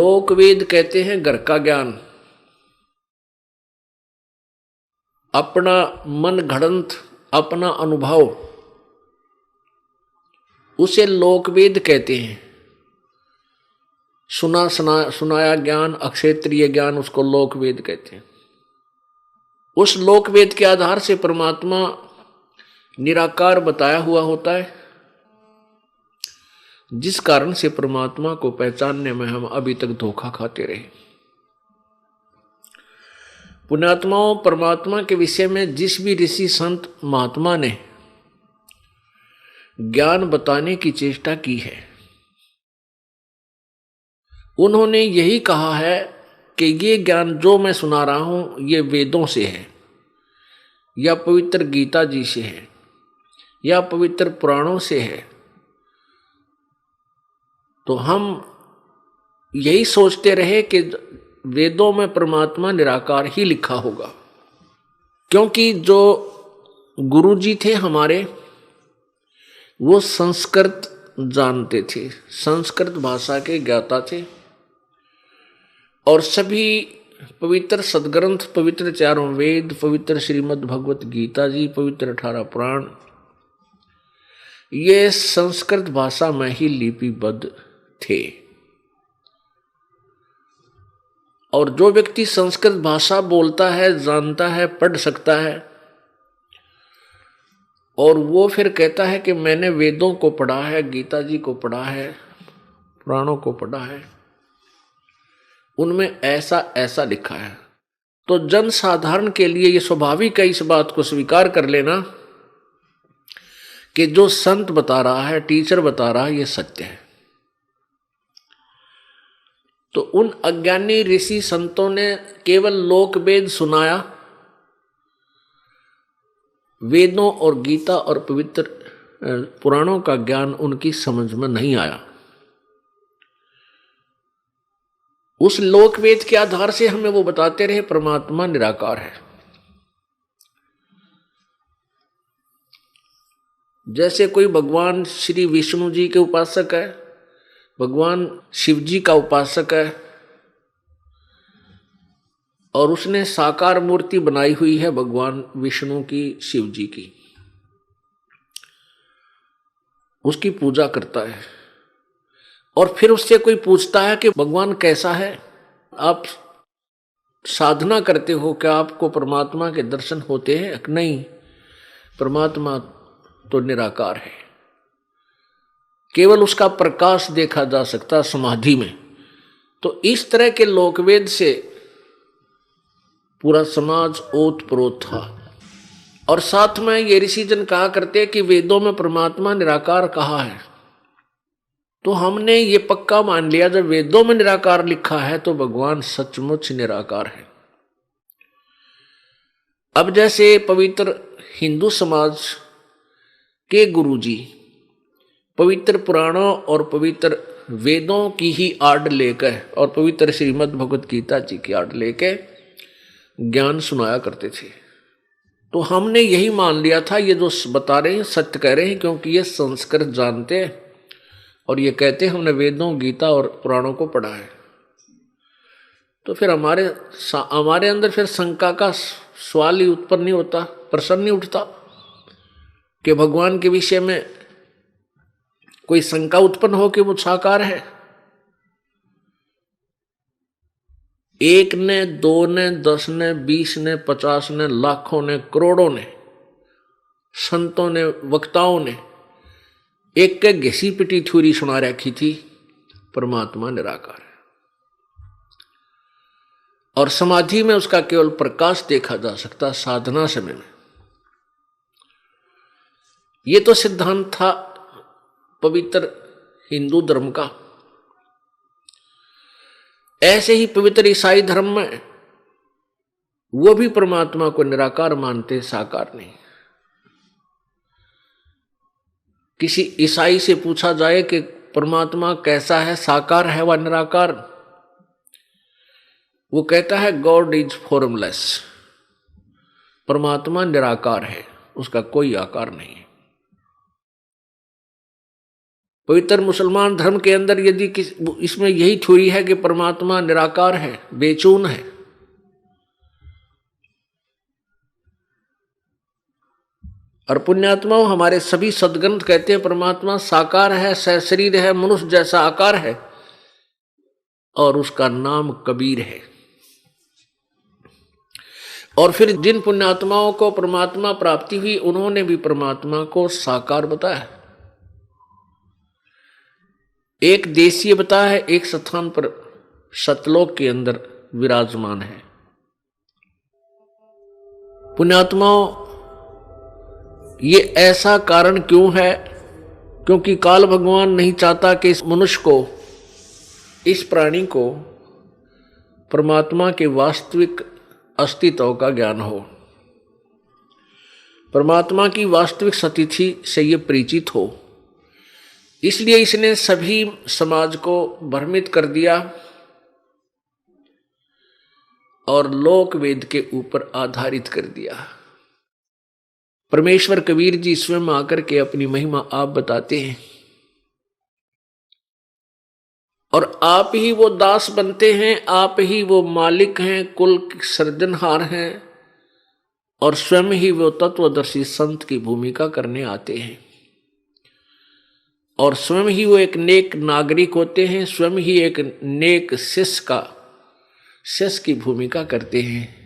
लोकवेद कहते हैं घर का ज्ञान, अपना मन घड़ंत, अपना अनुभव, उसे लोकवेद कहते हैं। सुनाया ज्ञान, अक्षेत्रीय ज्ञान, उसको लोकवेद कहते हैं। उस लोकवेद के आधार से परमात्मा निराकार बताया हुआ होता है, जिस कारण से परमात्मा को पहचानने में हम अभी तक धोखा खाते रहे। पुण्यात्माओं, परमात्मा के विषय में जिस भी ऋषि संत महात्मा ने ज्ञान बताने की चेष्टा की है, उन्होंने यही कहा है कि ये ज्ञान जो मैं सुना रहा हूं ये वेदों से है, या पवित्र गीता जी से है, या पवित्र पुराणों से है। तो हम यही सोचते रहे कि वेदों में परमात्मा निराकार ही लिखा होगा, क्योंकि जो गुरुजी थे हमारे वो संस्कृत जानते थे, संस्कृत भाषा के ज्ञाता थे, और सभी पवित्र सदग्रंथ, पवित्र चारों वेद, पवित्र श्रीमद् भगवत गीता जी, पवित्र 18 पुराण, ये संस्कृत भाषा में ही लिपिबद्ध थे। और जो व्यक्ति संस्कृत भाषा बोलता है, जानता है, पढ़ सकता है, और वो फिर कहता है कि मैंने वेदों को पढ़ा है, गीता जी को पढ़ा है, पुराणों को पढ़ा है, उनमें ऐसा ऐसा लिखा है, तो जन साधारण के लिए ये स्वाभाविक है इस बात को स्वीकार कर लेना कि जो संत बता रहा है, टीचर बता रहा है, ये सत्य है। तो उन अज्ञानी ऋषि संतों ने केवल लोकवेद सुनाया, वेदों और गीता और पवित्र पुराणों का ज्ञान उनकी समझ में नहीं आया। उस लोकवेद के आधार से हमें वो बताते रहे परमात्मा निराकार है। जैसे कोई भगवान श्री विष्णु जी के उपासक है, भगवान शिव जी का उपासक है, और उसने साकार मूर्ति बनाई हुई है भगवान विष्णु की, शिव जी की, उसकी पूजा करता है। और फिर उससे कोई पूछता है कि भगवान कैसा है, आप साधना करते हो, क्या आपको परमात्मा के दर्शन होते हैं? नहीं, परमात्मा तो निराकार है, केवल उसका प्रकाश देखा जा सकता समाधि में। तो इस तरह के लोकवेद से पूरा समाज ओत-प्रोत था। और साथ में ये ऋषिजन कहा करते कि वेदों में परमात्मा निराकार कहा है, तो हमने ये पक्का मान लिया जब वेदों में निराकार लिखा है तो भगवान सचमुच निराकार है। अब जैसे पवित्र हिंदू समाज के गुरुजी पवित्र पुराणों और पवित्र वेदों की ही आड़ लेकर और पवित्र श्रीमद् भगवत गीता जी की आड़ लेकर ज्ञान सुनाया करते थे, तो हमने यही मान लिया था ये जो बता रहे हैं सत्य कह रहे हैं, क्योंकि ये संस्कृत जानते हैं और ये कहते हैं हमने वेदों, गीता और पुराणों को पढ़ा है। तो फिर हमारे अंदर फिर शंका का सवाल ही उत्पन्न नहीं होता, प्रश्न नहीं उठता कि भगवान के विषय में कोई शंका उत्पन्न हो कि वो साकार है। एक ने, दो ने, 10 ने, 20 ने, 50 ने, लाखों ने, करोड़ों ने, संतों ने, वक्ताओं ने एक के घिसी पिटी थ्योरी सुना रखी थी, परमात्मा निराकार है, और समाधि में उसका केवल प्रकाश देखा जा सकता, साधना समय में। ये तो सिद्धांत था पवित्र हिंदू धर्म का। ऐसे ही पवित्र ईसाई धर्म में वो भी परमात्मा को निराकार मानते, साकार नहीं। किसी ईसाई से पूछा जाए कि परमात्मा कैसा है, साकार है व निराकार, वो कहता है गॉड इज फॉर्मलेस, परमात्मा निराकार है, उसका कोई आकार नहीं है। पवित्र मुसलमान धर्म के अंदर यदि इसमें यही थ्योरी है कि परमात्मा निराकार है, बेचून है, और पुण्यात्माओं हमारे सभी सदग्रंथ कहते हैं परमात्मा साकार है, सशरीर है, मनुष्य जैसा आकार है, और उसका नाम कबीर है। और फिर जिन पुण्यात्माओं को परमात्मा प्राप्ति हुई उन्होंने भी परमात्मा को साकार बताया। एक देशीय बताया है, एक स्थान पर सतलोक के अंदर विराजमान है। पुण्यात्माओं ये ऐसा कारण क्यों है? क्योंकि काल भगवान नहीं चाहता कि इस मनुष्य को, इस प्राणी को परमात्मा के वास्तविक अस्तित्व का ज्ञान हो, परमात्मा की वास्तविक स्थिति से ये परिचित हो। इसलिए इसने सभी समाज को भ्रमित कर दिया और लोक वेद के ऊपर आधारित कर दिया। परमेश्वर कबीर जी स्वयं आकर के अपनी महिमा आप बताते हैं, और आप ही वो दास बनते हैं, आप ही वो मालिक हैं, कुल सृजनहार हैं, और स्वयं ही वो तत्वदर्शी संत की भूमिका करने आते हैं, और स्वयं ही वो एक नेक नागरिक होते हैं, स्वयं ही एक नेक शिष्य की भूमिका करते हैं,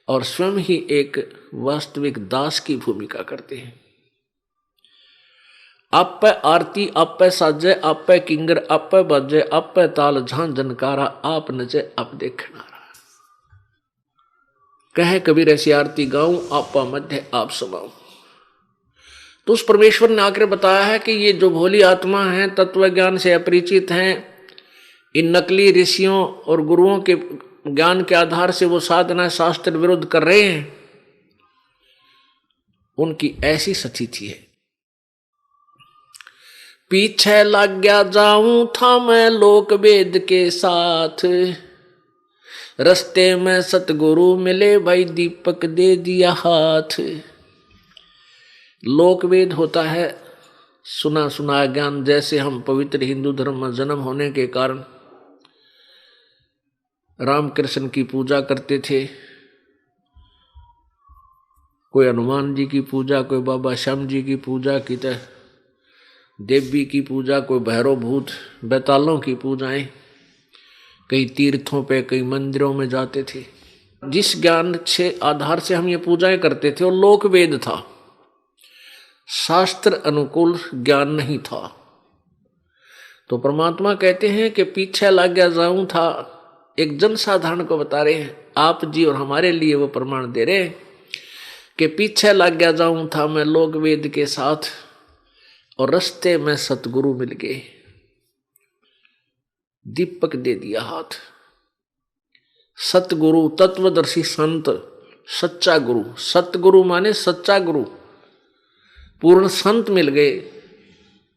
और स्वयं ही एक वास्तविक दास की भूमिका करते हैं। आप पे आरती, आप पे साजे, आप पे किंगर, आप पे बाजे, आप पे ताल झां जनकारा, आप नचे आप देखनारा। कहे कबीर ऐसी आरती गाऊं, आपा मध्य आप समाऊं। तो उस परमेश्वर ने आकर बताया है कि ये जो भोली आत्मा है, तत्व ज्ञान से अपरिचित हैं, इन नकली ऋषियों और गुरुओं के ज्ञान के आधार से वो साधना शास्त्र विरुद्ध कर रहे हैं, उनकी ऐसी स्थिति है। पीछे लग गया जाऊं था मैं लोक वेद के साथ, रस्ते में सतगुरु मिले भाई दीपक दे दिया हाथ। लोक वेद होता है सुना सुना ज्ञान। जैसे हम पवित्र हिंदू धर्म में जन्म होने के कारण राम कृष्ण की पूजा करते थे, कोई हनुमान जी की पूजा, कोई बाबा श्याम जी की पूजा की, देवी की पूजा, कोई भैरव भूत बैतालों की पूजाएं, कई तीर्थों पे कई मंदिरों में जाते थे। जिस ज्ञान से आधार से हम ये पूजाएं करते थे वो लोक वेद था, शास्त्र अनुकूल ज्ञान नहीं था। तो परमात्मा कहते हैं कि पीछे लग गया जाऊं था, एक जनसाधारण को बता रहे हैं आप जी, और हमारे लिए वो प्रमाण दे रहे हैं कि पीछे लग गया जाऊं था मैं लोक वेद के साथ, और रास्ते में सतगुरु मिल गए, दीपक दे दिया हाथ। सतगुरु तत्वदर्शी संत, सच्चा गुरु, सतगुरु माने सच्चा गुरु, पूर्ण संत मिल गए।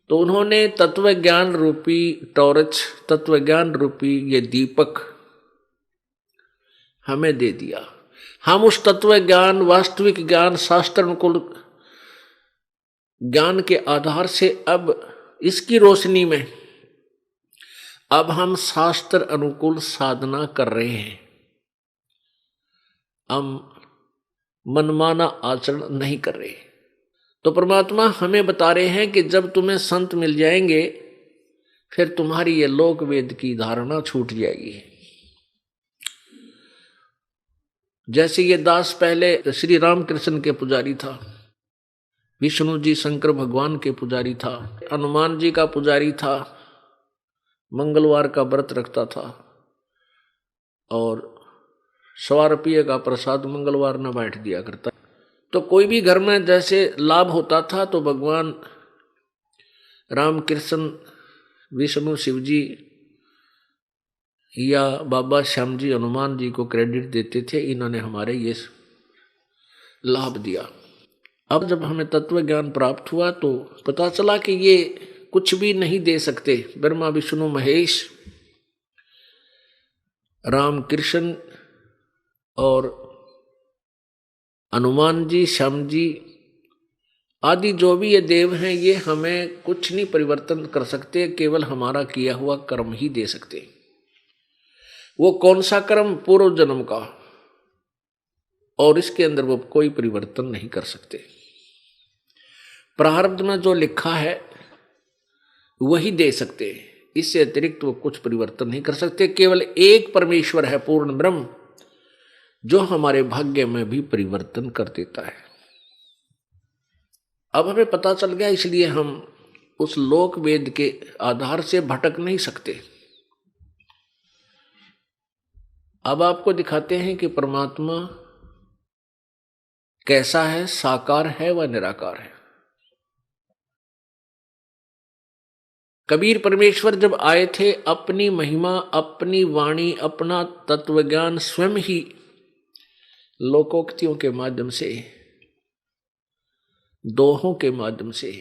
तो उन्होंने तत्व ज्ञान रूपी टॉर्च, तत्व ज्ञान रूपी ये दीपक हमें दे दिया। हम उस तत्व ज्ञान, वास्तविक ज्ञान, शास्त्र अनुकूल ज्ञान के आधार से अब इसकी रोशनी में अब हम शास्त्र अनुकूल साधना कर रहे हैं। हम मनमाना आचरण नहीं कर रहे। तो परमात्मा हमें बता रहे हैं कि जब तुम्हें संत मिल जाएंगे फिर तुम्हारी ये लोक वेद की धारणा छूट जाएगी। जैसे ये दास पहले श्री राम कृष्ण के पुजारी था, विष्णु जी शंकर भगवान के पुजारी था, हनुमान जी का पुजारी था, मंगलवार का व्रत रखता था, और 100 रुपये का प्रसाद मंगलवार न बांट दिया करता। तो कोई भी घर में जैसे लाभ होता था तो भगवान राम कृष्ण, विष्णु शिव जी या बाबा श्याम जी, हनुमान जी को क्रेडिट देते थे, इन्होंने हमारे ये लाभ दिया। अब जब हमें तत्व ज्ञान प्राप्त हुआ तो पता चला कि ये कुछ भी नहीं दे सकते। ब्रह्मा विष्णु महेश, राम कृष्ण और हनुमान जी, श्याम जी आदि जो भी ये देव हैं ये हमें कुछ नहीं परिवर्तन कर सकते, केवल हमारा किया हुआ कर्म ही दे सकते। वो कौन सा कर्म? पूर्व जन्म का, और इसके अंदर वो कोई परिवर्तन नहीं कर सकते। प्रारब्ध में जो लिखा है वही दे सकते, इससे अतिरिक्त वो कुछ परिवर्तन नहीं कर सकते। केवल एक परमेश्वर है पूर्ण ब्रह्म, जो हमारे भाग्य में भी परिवर्तन कर देता है। अब हमें पता चल गया, इसलिए हम उस लोक वेद के आधार से भटक नहीं सकते। अब आपको दिखाते हैं कि परमात्मा कैसा है, साकार है व निराकार है। कबीर परमेश्वर जब आए थे, अपनी महिमा, अपनी वाणी, अपना तत्वज्ञान स्वयं ही लोकोक्तियों के माध्यम से, दोहों के माध्यम से,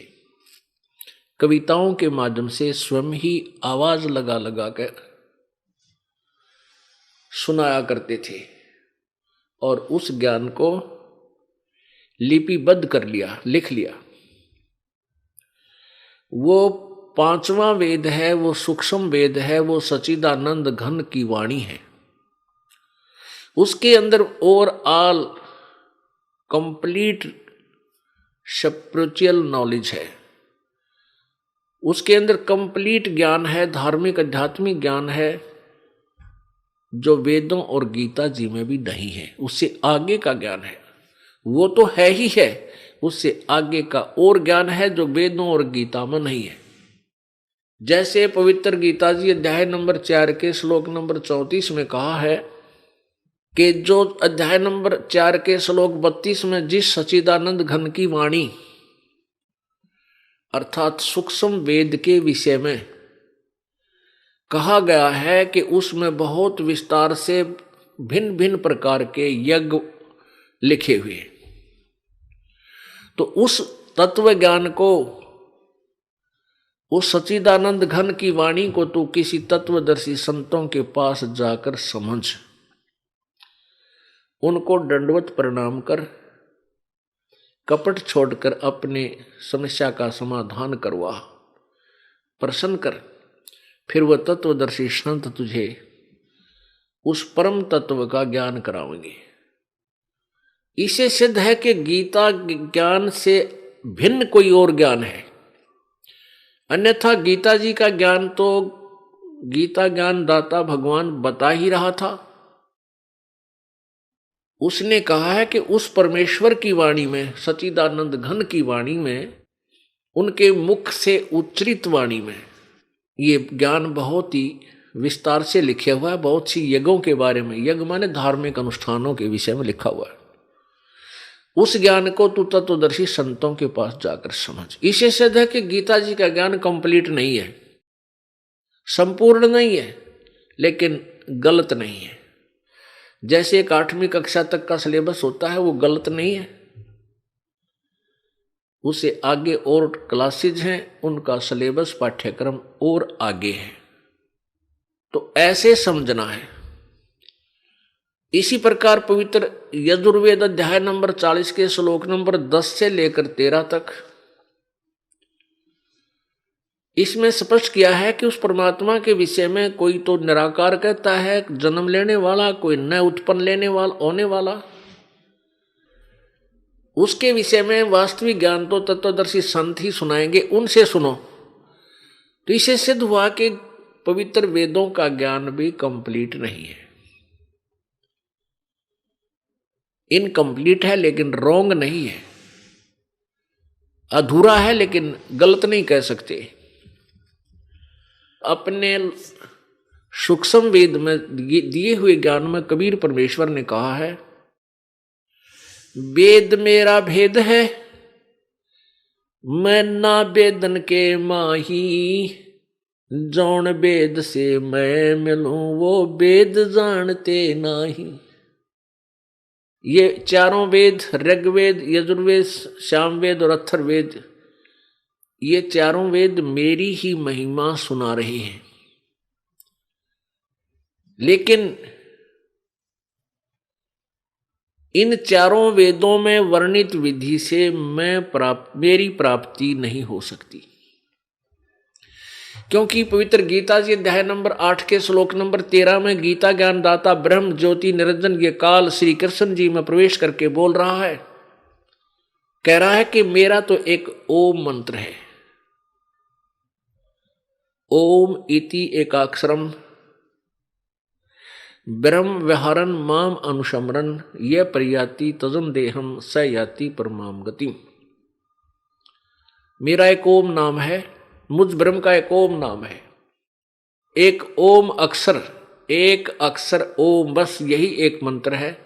कविताओं के माध्यम से स्वयं ही आवाज लगा लगा कर सुनाया करते थे, और उस ज्ञान को लिपिबद्ध कर लिया, लिख लिया। वो पांचवा वेद है, वो सूक्ष्म वेद है, वो सच्चिदानंद घन की वाणी है। उसके अंदर ओवरऑल कंप्लीट स्पिरिचुअल नॉलेज है, उसके अंदर कंप्लीट ज्ञान है, धार्मिक आध्यात्मिक ज्ञान है, जो वेदों और गीता जी में भी नहीं है। उससे आगे का ज्ञान है, वो तो है ही है, उससे आगे का और ज्ञान है जो वेदों और गीता में नहीं है। जैसे पवित्र गीता जी अध्याय नंबर 4 के श्लोक नंबर 34 में कहा है कि जो अध्याय नंबर 4 के श्लोक 32 में जिस सच्चिदानंद घन की वाणी अर्थात सूक्ष्म वेद के विषय में कहा गया है कि उसमें बहुत विस्तार से भिन्न भिन्न प्रकार के यज्ञ लिखे हुए, तो उस तत्व ज्ञान को, उस सच्चिदानंद घन की वाणी को तू किसी तत्वदर्शी संतों के पास जाकर समझ, उनको दंडवत प्रणाम कर, कपट छोड़कर अपने समस्या का समाधान करवा, प्रसन्न कर, फिर वह तत्वदर्शी संत तुझे उस परम तत्व का ज्ञान करावेंगे। इसे सिद्ध है कि गीता ज्ञान से भिन्न कोई और ज्ञान है, अन्यथा गीता जी का ज्ञान तो गीता ज्ञान दाता भगवान बता ही रहा था। उसने कहा है कि उस परमेश्वर की वाणी में, सच्चिदानंद घन की वाणी में, उनके मुख से उच्चरित वाणी में ये ज्ञान बहुत ही विस्तार से लिखा हुआ है। बहुत सी यज्ञों के बारे में, यज्ञ माने धार्मिक अनुष्ठानों के विषय में लिखा हुआ है। उस ज्ञान को तू तत्वदर्शी संतों के पास जाकर समझ। इसे सिद्ध है कि गीता जी का ज्ञान कंप्लीट नहीं है, संपूर्ण नहीं है, लेकिन गलत नहीं है। जैसे एक 8वीं कक्षा तक का सिलेबस होता है, वो गलत नहीं है, उससे आगे और क्लासेज हैं, उनका सिलेबस पाठ्यक्रम और आगे है, तो ऐसे समझना है। इसी प्रकार पवित्र यजुर्वेद अध्याय नंबर 40 के श्लोक नंबर 10 से लेकर 13 तक इसमें स्पष्ट किया है कि उस परमात्मा के विषय में कोई तो निराकार कहता है, जन्म लेने वाला, कोई न उत्पन्न लेने वाला, होने वाला। उसके विषय में वास्तविक ज्ञान तो तत्वदर्शी संत ही सुनाएंगे, उनसे सुनो। तो इसे सिद्ध हुआ कि पवित्र वेदों का ज्ञान भी कंप्लीट नहीं है, इनकम्प्लीट है, लेकिन रॉन्ग नहीं है, अधूरा है, लेकिन गलत नहीं कह सकते। अपने सूक्ष्म वेद में दिए हुए ज्ञान में कबीर परमेश्वर ने कहा है, वेद मेरा भेद है, मैं ना वेदन के माही, जौन वेद से मैं मिलूं वो वेद जानते नाही। ये चारों वेद, ऋग्वेद, यजुर्वेद, सामवेद और अथर्ववेद, ये चारों वेद मेरी ही महिमा सुना रहे हैं, लेकिन इन चारों वेदों में वर्णित विधि से मेरी प्राप्ति नहीं हो सकती, क्योंकि पवित्र गीता जी अध्याय नंबर 8 के श्लोक नंबर 13 में गीता ज्ञानदाता ब्रह्म ज्योति निरंजन ये काल श्री कृष्ण जी में प्रवेश करके बोल रहा है, कह रहा है कि मेरा तो एक ओम मंत्र है। ओम इति एकाक्षरम ब्रह्म व्यवहारन माम अनुशमरन ये प्रयाति तजम देहम स याति परमाम गतिम। मेरा एक ओम नाम है, मुझ ब्रह्म का एक ओम नाम है, एक ओम अक्षर, एक अक्षर ओम, बस यही एक मंत्र है।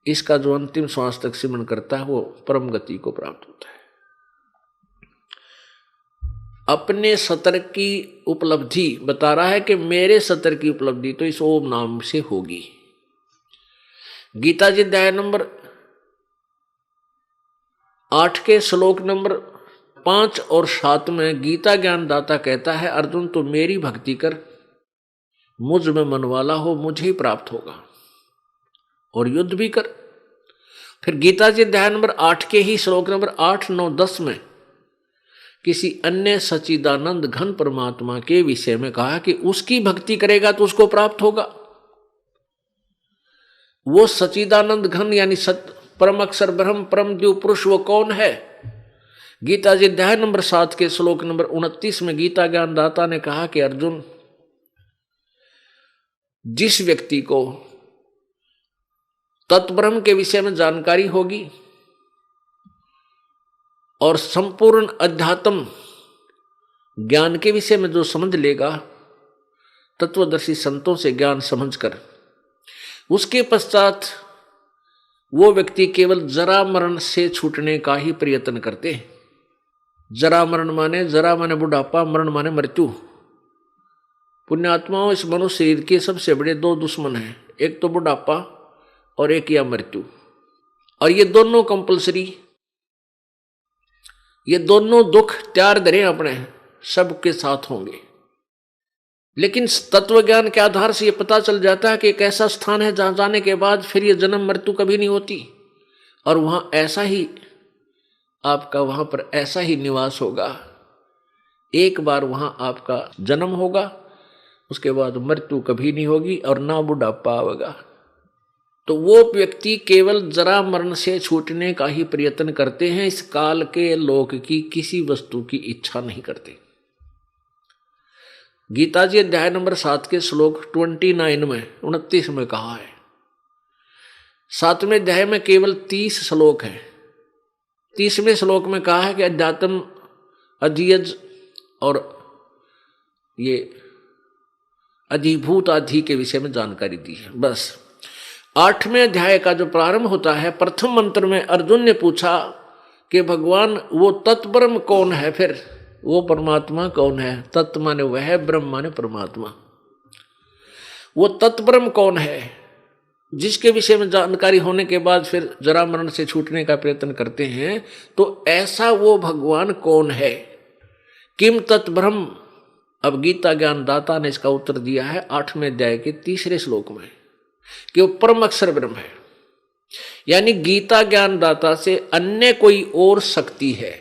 इसका जो अंतिम श्वास तक सिमरण करता है वो परम गति को प्राप्त होता है। अपने सतर की उपलब्धि बता रहा है कि मेरे सतर की उपलब्धि तो इस ओम नाम से होगी। गीता जी अध्याय नंबर 8 के श्लोक नंबर 5 और 7 में गीता ज्ञानदाता कहता है, अर्जुन तो मेरी भक्ति कर, मुझ में मन वाला हो, मुझे ही प्राप्त होगा, और युद्ध भी कर। फिर गीता जी अध्याय नंबर 8 के ही श्लोक नंबर 8, 9, 10 में किसी अन्य सच्चिदानंद घन परमात्मा के विषय में कहा कि उसकी भक्ति करेगा तो उसको प्राप्त होगा। वो सच्चिदानंद घन यानी परम अक्षर ब्रह्म परम द्यू पुरुष वो कौन है? गीता जी अध्याय नंबर 7 के श्लोक नंबर 29 में गीता ज्ञानदाता ने कहा कि अर्जुन, जिस व्यक्ति को तत्ब्रह्म के विषय में जानकारी होगी और संपूर्ण अध्यात्म ज्ञान के विषय में जो समझ लेगा तत्वदर्शी संतों से ज्ञान समझकर, उसके पश्चात वो व्यक्ति केवल जरा मरण से छूटने का ही प्रयत्न करते हैं। जरा माने बुढ़ापा, मरण माने मृत्यु। पुण्यात्माओं, इस मनुष्य शरीर के सबसे बड़े 2 दुश्मन हैं, एक तो बुढ़ापा और एक या मृत्यु। और ये दोनों कंपलसरी, ये दोनों दुख त्यार धरे अपने सबके साथ होंगे। लेकिन तत्व ज्ञान के आधार से ये पता चल जाता है कि एक ऐसा स्थान है जहां जाने के बाद फिर ये जन्म मृत्यु कभी नहीं होती, और वहां ऐसा ही आपका वहां पर ऐसा ही निवास होगा। एक बार वहां आपका जन्म होगा, उसके बाद मृत्यु कभी नहीं होगी और ना बुढ़ापा आएगा। तो वो व्यक्ति केवल जरा मरण से छूटने का ही प्रयत्न करते हैं, इस काल के लोक की किसी वस्तु की इच्छा नहीं करते। गीता जी अध्याय नंबर 7 के श्लोक 29 में कहा है। 7वें अध्याय में केवल 30 श्लोक है। 30वें श्लोक में कहा है कि अध्यात्म अधियज और ये अधिभूत आदि के विषय में जानकारी दी है। बस 8वें अध्याय का जो प्रारंभ होता है, प्रथम मंत्र में अर्जुन ने पूछा कि भगवान वो तत्ब्रह्म कौन है, फिर वो परमात्मा कौन है? तत्व माने वह, ब्रह्म माने परमात्मा। वो तत्ब्रह्म कौन है जिसके विषय में जानकारी होने के बाद फिर जरा मरण से छूटने का प्रयत्न करते हैं? तो ऐसा वो भगवान कौन है? किम तत्ब्रह्म? अब गीता ज्ञानदाता ने इसका उत्तर दिया है 8वें अध्याय के 3 श्लोक में कि वो परम अक्षर ब्रह्म है। यानी गीता ज्ञानदाता से अन्य कोई और शक्ति है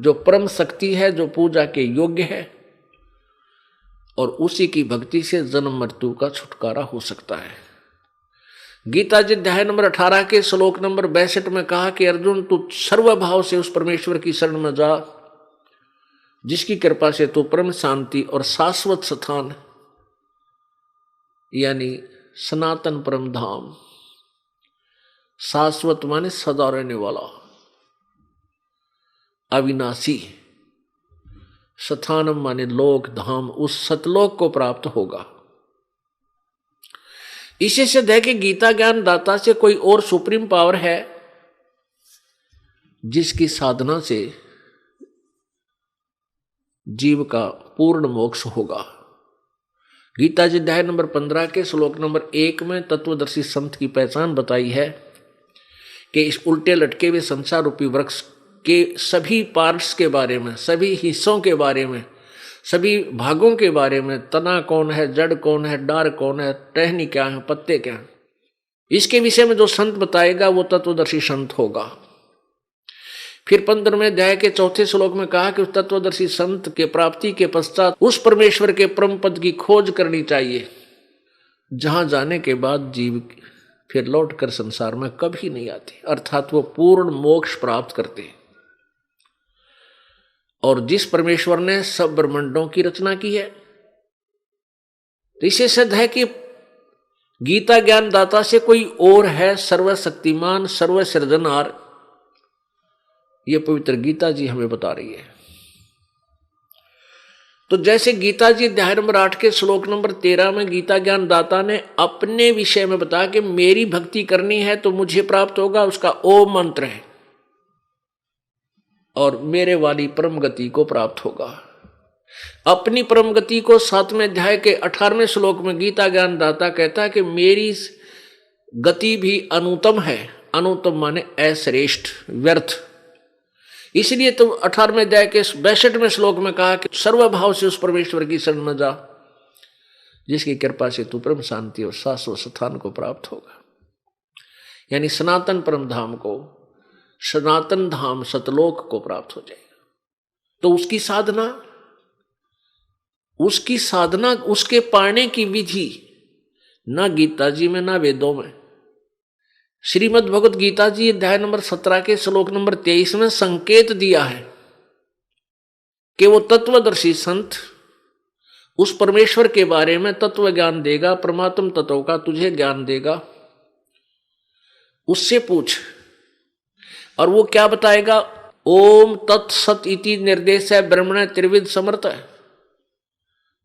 जो परम शक्ति है, जो पूजा के योग्य है, और उसी की भक्ति से जन्म मृत्यु का छुटकारा हो सकता है। गीता जी अध्याय नंबर 18 के श्लोक नंबर 62 में कहा कि अर्जुन तू सर्वभाव से उस परमेश्वर की शरण में जा जिसकी कृपा से तू परम शांति और शाश्वत स्थान यानी सनातन परम धाम, शाश्वत माने सदा रहने वाला, अविनाशी, स्थानम माने लोक धाम, उस सतलोक को प्राप्त होगा। इसे सिद्ध है कि गीता ज्ञान दाता से कोई और सुप्रीम पावर है जिसकी साधना से जीव का पूर्ण मोक्ष होगा। गीता जी अध्याय नंबर 15 के श्लोक नंबर 1 में तत्वदर्शी संत की पहचान बताई है कि इस उल्टे लटके हुए संसार रूपी वृक्ष के सभी पार्ट्स के बारे में, सभी हिस्सों के बारे में, सभी भागों के बारे में, तना कौन है, जड़ कौन है, डार कौन है, टहनी क्या है, पत्ते क्या है, इसके विषय में जो संत बताएगा वो तत्वदर्शी संत होगा। फिर 15वें अध्याय के 4 श्लोक में कहा कि उस तत्वदर्शी संत के प्राप्ति के पश्चात उस परमेश्वर के परम पद की खोज करनी चाहिए, जहां जाने के बाद जीव फिर लौटकर संसार में कभी नहीं आते, अर्थात वो पूर्ण मोक्ष प्राप्त करते हैं। और जिस परमेश्वर ने सब ब्रह्मांडों की रचना की है, तो इसे सिद्ध है कि गीता ज्ञान दाता से कोई और है सर्वशक्तिमान सर्वसृजनहार। ये पवित्र गीता जी हमें बता रही है। तो जैसे गीता जी अध्याय नंबर 8 के श्लोक नंबर 13 में गीता ज्ञान दाता ने अपने विषय में बताया कि मेरी भक्ति करनी है तो मुझे प्राप्त होगा, उसका ओम मंत्र है, और मेरे वाली परम गति को प्राप्त होगा। अपनी परम गति को 7वें अध्याय के 18वें श्लोक में गीता ज्ञान दाता कहता है कि मेरी गति भी अनुत्तम है। अनुत्तम माने अश्रेष्ठ, व्यर्थ। इसलिए तो 18वें अध्याय के 62वें श्लोक में कहा कि सर्वभाव से उस परमेश्वर की शरण में जा, जिसकी कृपा से तू परम शांति और शाश्वत स्थान को प्राप्त होगा, यानी सनातन परम धाम को, सनातन धाम सतलोक को प्राप्त हो जाएगा। तो उसकी साधना उसके पाने की विधि ना गीता जी में ना वेदों में। श्रीमद् भगवत गीता जी अध्याय नंबर 17 के श्लोक नंबर 23 में संकेत दिया है कि वो तत्वदर्शी संत उस परमेश्वर के बारे में तत्व ज्ञान देगा, परमात्म तत्व का तुझे ज्ञान देगा। उससे पूछ, और वो क्या बताएगा? ओम तत्सत इति निर्देश है ब्रह्मण त्रिविध समर्थ है।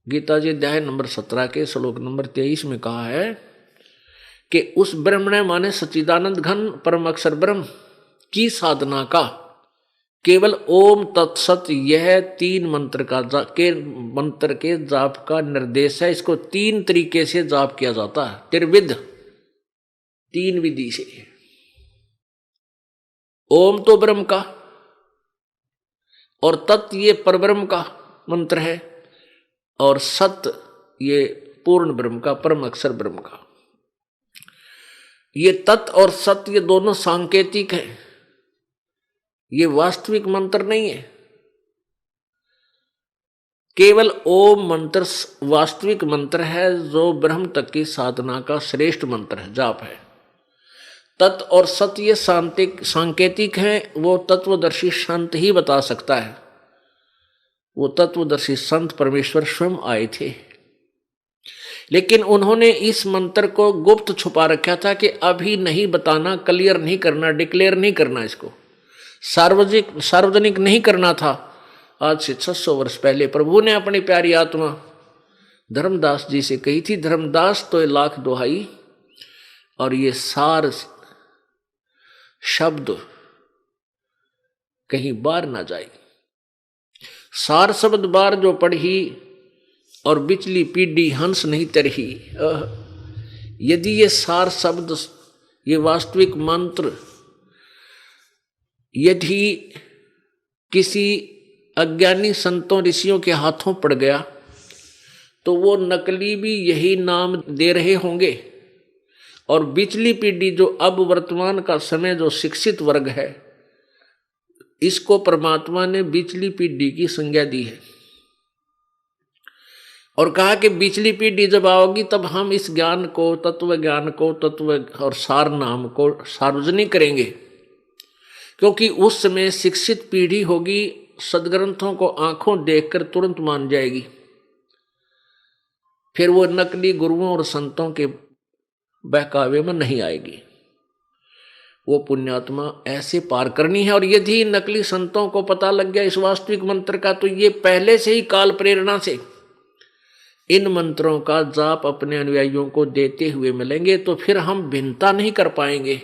गीता जी अध्याय नंबर 17 के श्लोक नंबर 23 में कहा है कि उस ब्रह्मण माने सच्चिदानंद घन परम अक्षर ब्रह्म की साधना का केवल ओम तत्सत यह 3 मंत्र के जाप का निर्देश है। इसको 3 तरीके से जाप किया जाता है, त्रिविध, 3 विधि से। ओम तो ब्रह्म का, और तत् ये परब्रह्म का मंत्र है, और सत ये पूर्ण ब्रह्म का, परम अक्षर ब्रह्म का। ये तत् और सत ये दोनों सांकेतिक है, ये वास्तविक मंत्र नहीं है। केवल ओम मंत्र वास्तविक मंत्र है, जो ब्रह्म तक की साधना का श्रेष्ठ मंत्र है, जाप है। तत् और सत ये सांकेतिक है, वो तत्वदर्शी संत ही बता सकता है। वो तत्वदर्शी संत परमेश्वर स्वयं आए थे, लेकिन उन्होंने इस मंत्र को गुप्त छुपा रखा था कि अभी नहीं बताना, क्लियर नहीं करना, डिक्लेयर नहीं करना, इसको सार्वजनिक नहीं करना था। आज से 600 वर्ष पहले प्रभु ने अपनी प्यारी आत्मा धर्मदास जी से कही थी, धर्मदास तो 1,00,000 दोहाई और ये सार शब्द कहीं बार ना जाए। सार शब्द बार जो पढ़ी और बिचली पीढ़ी हंस नहीं तरही। यदि ये सार शब्द, ये वास्तविक मंत्र यदि किसी अज्ञानी संतों ऋषियों के हाथों पड़ गया तो वो नकली भी यही नाम दे रहे होंगे, और बिचली पीढ़ी जो अब वर्तमान का समय जो शिक्षित वर्ग है, इसको परमात्मा ने बिचली पीढ़ी की संज्ञा दी है और कहा कि बिचली पीढ़ी जब आओगी तब हम इस ज्ञान को, तत्व ज्ञान को, तत्व और सार नाम को सार्वजनिक करेंगे, क्योंकि उस समय शिक्षित पीढ़ी होगी, सदग्रंथों को आंखों देखकर तुरंत मान जाएगी। फिर वो नकली गुरुओं और संतों के बहकावे में नहीं आएगी। वो पुण्यात्मा ऐसे पार करनी है। और यदि नकली संतों को पता लग गया इस वास्तविक मंत्र का, तो ये पहले से ही काल प्रेरणा से इन मंत्रों का जाप अपने अनुयायियों को देते हुए मिलेंगे, तो फिर हम भिन्नता नहीं कर पाएंगे।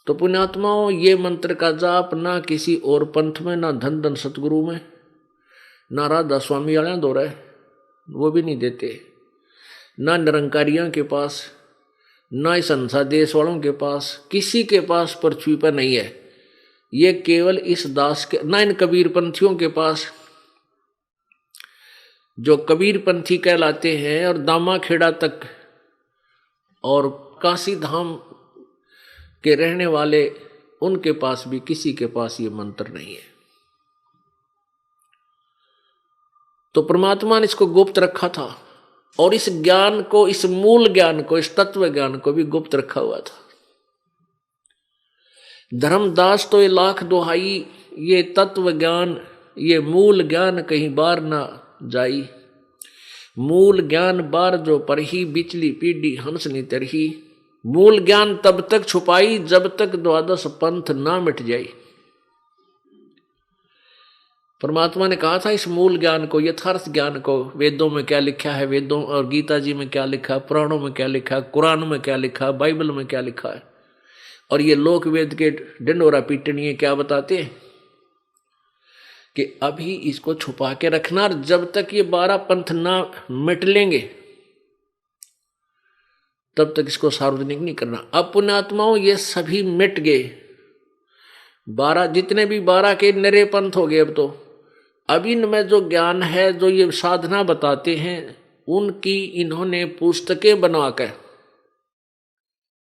तो पुण्यात्माओं, ये मंत्र का जाप ना किसी और पंथ में, ना धन धन सतगुरु में, ना राधा स्वामी वाले दो रहे, वो भी नहीं देते, ना निरंकारियों के पास, ना इस संसार देश वालों के पास, किसी के पास पृथ्वी पर नहीं है। ये केवल इस दास के, ना इन कबीर पंथियों के पास, जो कबीर पंथी कहलाते हैं और दामा खेड़ा तक और काशी धाम के रहने वाले उनके पास भी किसी के पास ये मंत्र नहीं है। तो परमात्मा ने इसको गुप्त रखा था और इस ज्ञान को, इस मूल ज्ञान को, इस तत्व ज्ञान को भी गुप्त रखा हुआ था। धर्मदास तो ये लाख दुहाई, ये तत्व ज्ञान, ये मूल ज्ञान कहीं बार ना जाई। मूल ज्ञान बार जो परही, बिचली पीढ़ी हंस नी तरही। मूल ज्ञान तब तक छुपाई जब तक द्वादश पंथ ना मिट जाई। परमात्मा ने कहा था इस मूल ज्ञान को, यथार्थ ज्ञान को, वेदों में क्या लिखा है, वेदों और गीता जी में क्या लिखा, पुराणों में क्या लिखा, कुरान में क्या लिखा, बाइबल में क्या लिखा है, और ये लोक वेद के ढिंढोरा पीटनी क्या बताते हैं कि अभी इसको छुपा के रखना, और जब तक ये 12 पंथ ना मिट लेंगे तब तक इसको सार्वजनिक नहीं करना। अब पुण्यात्माओं ये सभी मिट गए, 12 जितने भी 12 के नरे पंथ हो गए। अब इनमें जो ज्ञान है, जो ये साधना बताते हैं, उनकी इन्होंने पुस्तकें बनाकर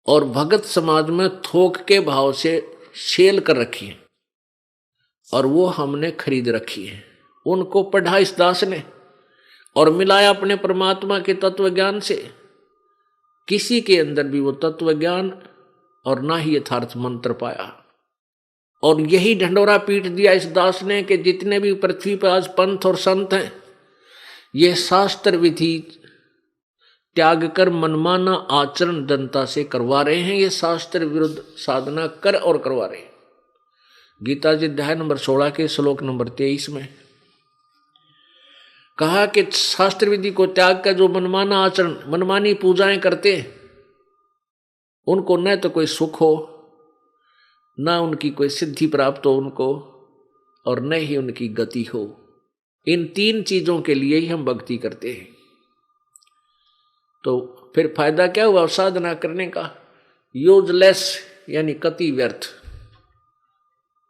और भगत समाज में थोक के भाव से सेल कर रखी है और वो हमने खरीद रखी है। उनको पढ़ा इस दास ने और मिलाया अपने परमात्मा के तत्व ज्ञान से। किसी के अंदर भी वो तत्व ज्ञान और ना ही यथार्थ मंत्र पाया, और यही ढंडोरा पीट दिया इस दास ने कि जितने भी पृथ्वी पर आज पंथ और संत हैं, ये शास्त्र विधि त्याग कर मनमाना आचरण जनता से करवा रहे हैं। ये शास्त्र विरुद्ध साधना कर और करवा रहे हैं। गीता जी अध्याय नंबर 16 के श्लोक नंबर 23 में कहा कि शास्त्र विधि को त्याग कर जो मनमाना आचरण, मनमानी पूजाएं करते हैं, उनको न तो कोई सुख हो, ना उनकी कोई सिद्धि प्राप्त हो उनको, और न ही उनकी गति हो। इन 3 चीजों के लिए ही हम भक्ति करते हैं। तो फिर फायदा क्या हुआ साधना करने का? यूजलेस, यानी कति व्यर्थ।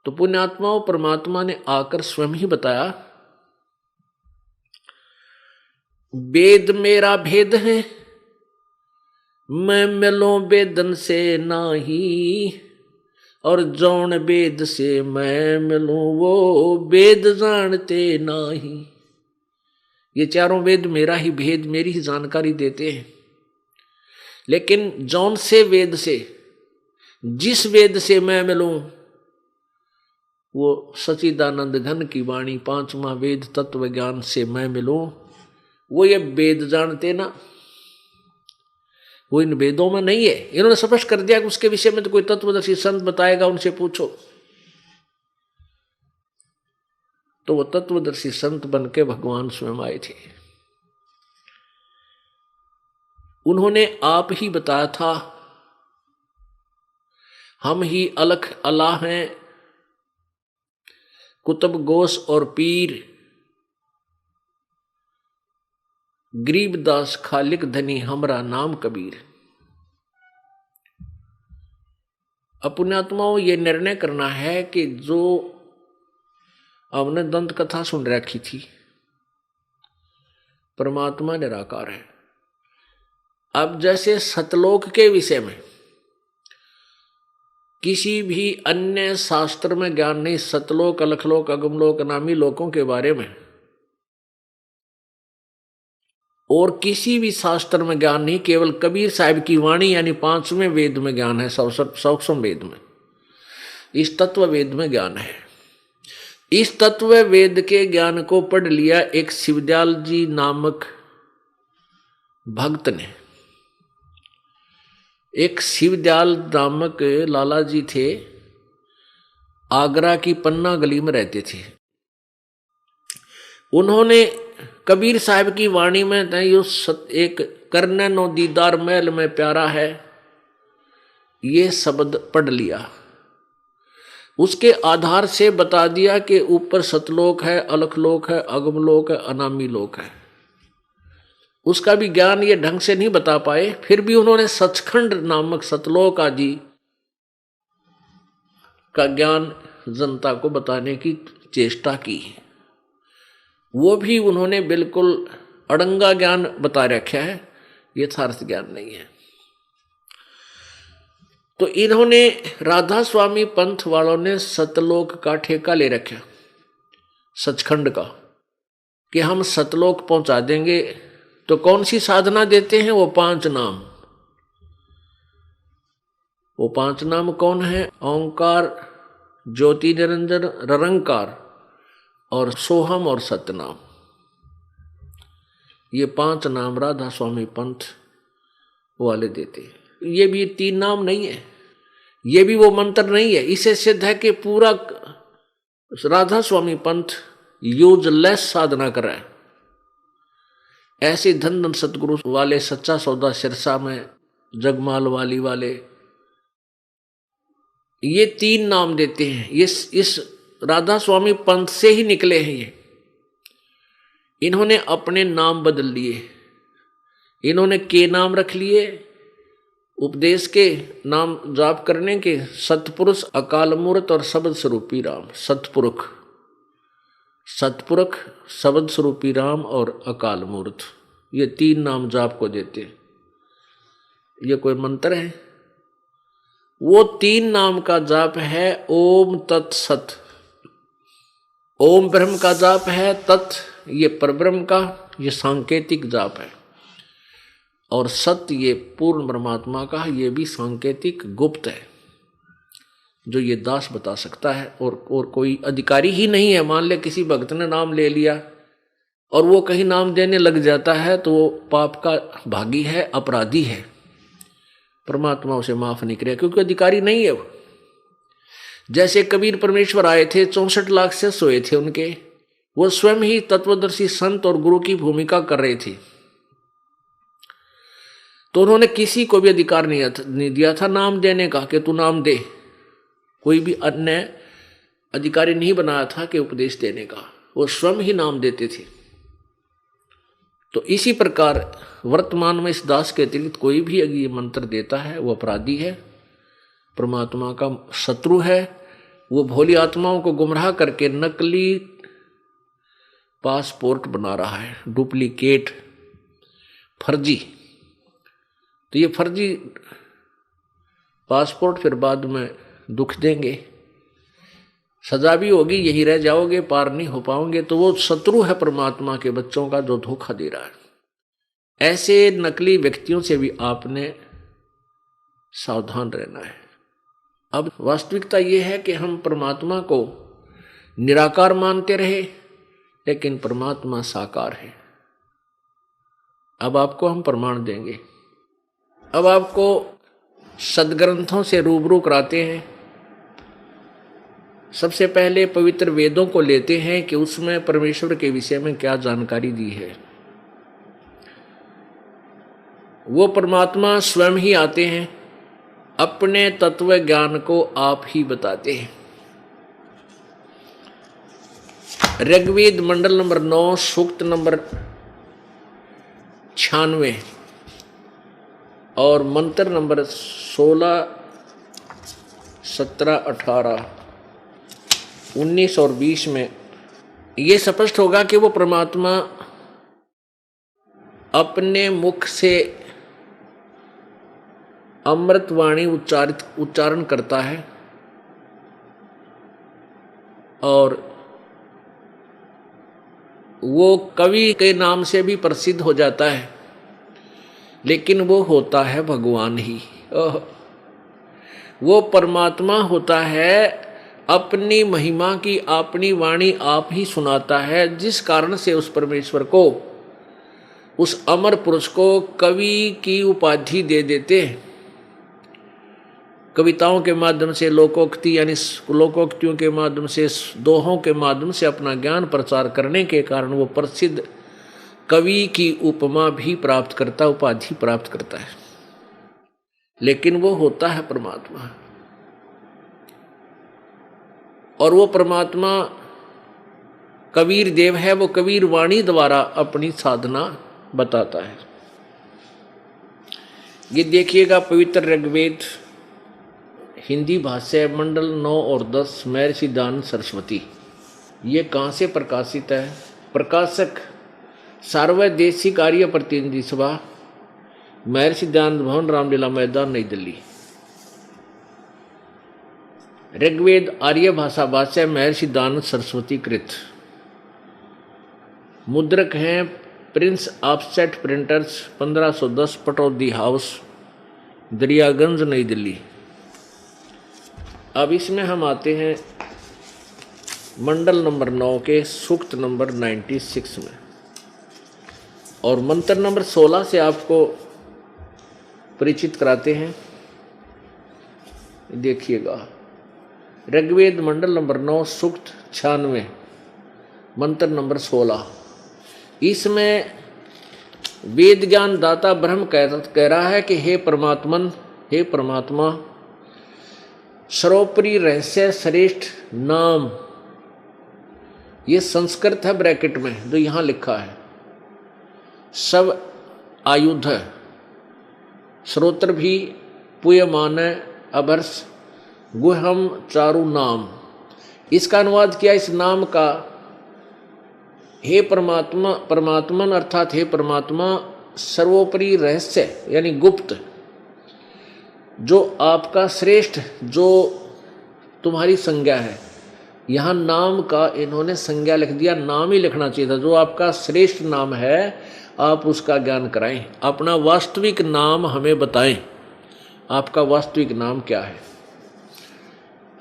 तो पुण्यात्माओं, परमात्मा ने आकर स्वयं ही बताया, वेद मेरा भेद है, मैं मिलो वेदन से नाही, और जौन वेद से मैं मिलूं वो वेद जानते नाही। ये चारों वेद मेरा ही भेद, मेरी ही जानकारी देते हैं, लेकिन जौन से वेद से, जिस वेद से मैं मिलूं, वो सच्चिदानंद घन की वाणी 5वां वेद तत्व ज्ञान से मैं मिलूं, वो ये वेद जानते ना, वो इन वेदों में नहीं है। इन्होंने स्पष्ट कर दिया कि उसके विषय में तो कोई तत्वदर्शी संत बताएगा, उनसे पूछो। तो वो तत्वदर्शी संत बन के भगवान स्वयं आए थे। उन्होंने आप ही बताया था, हम ही अलख अल्लाह हैं, कुतुब गोस और पीर, गरीबदास खालिक धनी हमरा नाम कबीर। पुण्यात्माओं, ये निर्णय करना है कि जो हमने दंत कथा सुन रखी थी, परमात्मा निराकार है। अब जैसे सतलोक के विषय में किसी भी अन्य शास्त्र में ज्ञान नहीं, सतलोक, अलखलोक, अगमलोक, अनामी लोकों के बारे में और किसी भी शास्त्र में ज्ञान नहीं, केवल कबीर साहब की वाणी यानी 5वें वेद में ज्ञान है, सूक्ष्म वेद में, इस तत्व वेद में ज्ञान है। इस तत्व वेद के ज्ञान को पढ़ लिया एक शिवदयाल जी नामक भक्त ने। एक शिवदयाल नामक लाला जी थे, आगरा की पन्ना गली में रहते थे। उन्होंने कबीर साहब की वाणी में एक करने नो दीदार महल में प्यारा है, ये शब्द पढ़ लिया। उसके आधार से बता दिया कि ऊपर सतलोक है, अलखलोक है, अगमलोक है, अनामी लोक है। उसका भी ज्ञान ये ढंग से नहीं बता पाए, फिर भी उन्होंने सचखंड नामक सतलोक आदि का ज्ञान जनता को बताने की चेष्टा की। वो भी उन्होंने बिल्कुल अड़ंगा ज्ञान बता रखा है, यथार्थ ज्ञान नहीं है। तो इन्होंने राधा स्वामी पंथ वालों ने सतलोक का ठेका ले रखा, सचखंड का, कि हम सतलोक पहुंचा देंगे। तो कौन सी साधना देते हैं? वो 5 नाम। वो 5 नाम कौन है? ओंकार, ज्योति निरंजन, निरंकार और सोहम और सतनाम। ये 5 नाम राधा स्वामी पंथ वाले देते हैं। ये भी 3 नाम नहीं है, ये भी वो मंत्र नहीं है। इसे सिद्ध है कि पूरा राधा स्वामी पंथ यूजलेस साधना कर रहा है। ऐसे धन धन सतगुरु वाले, सच्चा सौदा सिरसा में, जगमाल वाली वाले, ये 3 नाम देते हैं। इस राधा स्वामी पंथ से ही निकले हैं ये। इन्होंने अपने नाम बदल लिए, इन्होंने के नाम रख लिए उपदेश के नाम जाप करने के, सतपुरुष, अकाल मूर्त और शब्द स्वरूपी राम। सतपुरुष, सतपुरुष, शब्द स्वरूपी राम और अकाल मूर्त, ये 3 नाम जाप को देते। ये कोई मंत्र है? वो 3 नाम का जाप है ओम तत्सत। ओम ब्रह्म का जाप है, तत् ये परब्रह्म का, ये सांकेतिक जाप है, और सत्य ये पूर्ण परमात्मा का, ये भी सांकेतिक गुप्त है, जो ये दास बता सकता है। और कोई अधिकारी ही नहीं है। मान ले किसी भक्त ने नाम ले लिया और वो कहीं नाम देने लग जाता है तो वो पाप का भागी है, अपराधी है, परमात्मा उसे माफ नहीं करेगा, क्योंकि अधिकारी नहीं है वो। जैसे कबीर परमेश्वर आए थे, 64 लाख से सोए थे उनके, वो स्वयं ही तत्वदर्शी संत और गुरु की भूमिका कर रहे थे। तो उन्होंने किसी को भी अधिकार नहीं दिया था नाम देने का कि तू नाम दे। कोई भी अन्य अधिकारी नहीं बनाया था कि उपदेश देने का, वो स्वयं ही नाम देते थे। तो इसी प्रकार वर्तमान में इस दास के अतिरिक्त कोई भी अगर ये मंत्र देता है वो अपराधी है, परमात्मा का शत्रु है। वो भोली आत्माओं को गुमराह करके नकली पासपोर्ट बना रहा है, डुप्लीकेट, फर्जी। तो ये फर्जी पासपोर्ट फिर बाद में दुख देंगे, सजा भी होगी, यही रह जाओगे, पार नहीं हो पाओगे। तो वो शत्रु है परमात्मा के बच्चों का, जो धोखा दे रहा है। ऐसे नकली व्यक्तियों से भी आपने सावधान रहना है। अब वास्तविकता ये है कि हम परमात्मा को निराकार मानते रहे, लेकिन परमात्मा साकार है। अब आपको हम प्रमाण देंगे। अब आपको सदग्रंथों से रूबरू कराते हैं। सबसे पहले पवित्र वेदों को लेते हैं कि उसमें परमेश्वर के विषय में क्या जानकारी दी है। वो परमात्मा स्वयं ही आते हैं, अपने तत्व ज्ञान को आप ही बताते हैं। ऋग्वेद मंडल नंबर 9 सूक्त नंबर 96 और मंत्र नंबर 16, 17, 18, 19 और 20 में ये स्पष्ट होगा कि वो परमात्मा अपने मुख से अमृतवाणी उच्चारण करता है और वो कवि के नाम से भी प्रसिद्ध हो जाता है, लेकिन वो होता है भगवान ही। वो परमात्मा होता है, अपनी महिमा की अपनी वाणी आप ही सुनाता है, जिस कारण से उस परमेश्वर को, उस अमर पुरुष को कवि की उपाधि दे देते हैं। कविताओं के माध्यम से, लोकोक्ति यानी लोकोक्तियों के माध्यम से, दोहों के माध्यम से अपना ज्ञान प्रचार करने के कारण वो प्रसिद्ध कवि की उपमा भी प्राप्त करता, उपाधि प्राप्त करता है। लेकिन वो होता है परमात्मा, और वो परमात्मा कबीर देव है। वो कबीर वाणी द्वारा अपनी साधना बताता है। ये देखिएगा पवित्र ऋग्वेद हिंदी भाष्य मंडल 9 और 10 महर्षि दयानंद सरस्वती। ये कहाँ से प्रकाशित है? प्रकाशक सार्वदेशिक आर्य प्रतिनिधि सभा, महर्षि दयानंद भवन, रामलीला मैदान, नई दिल्ली। ऋग्वेद आर्य भाषा भाष्य महर्षि दानंद सरस्वती कृत। मुद्रक हैं Prince offset printers 1510 Pataudi house Daryaganj नई दिल्ली। अब इसमें हम आते हैं मंडल नंबर 9 के सूक्त नंबर 96 में, और मंत्र नंबर 16 से आपको परिचित कराते हैं। देखिएगा, ऋग्वेद मंडल नंबर 9 सूक्त 96 मंत्र नंबर 16। इसमें वेद ज्ञान दाता ब्रह्म कह रहा है कि हे परमात्मा, सर्वोपरि रहस्य श्रेष्ठ नाम, ये संस्कृत है ब्रैकेट में जो यहाँ लिखा है, सब आयुध है, श्रोत्र भी पूयमान अभर्ष गुहम चारु नाम। इसका अनुवाद किया इस नाम का, हे परमात्मा, परमात्मन अर्थात हे परमात्मा सर्वोपरि रहस्य यानी गुप्त, जो आपका श्रेष्ठ, जो तुम्हारी संज्ञा है। यहाँ नाम का इन्होंने संज्ञा लिख दिया, नाम ही लिखना चाहिए था। जो आपका श्रेष्ठ नाम है आप उसका ज्ञान कराएं, अपना वास्तविक नाम हमें बताएं, आपका वास्तविक नाम क्या है।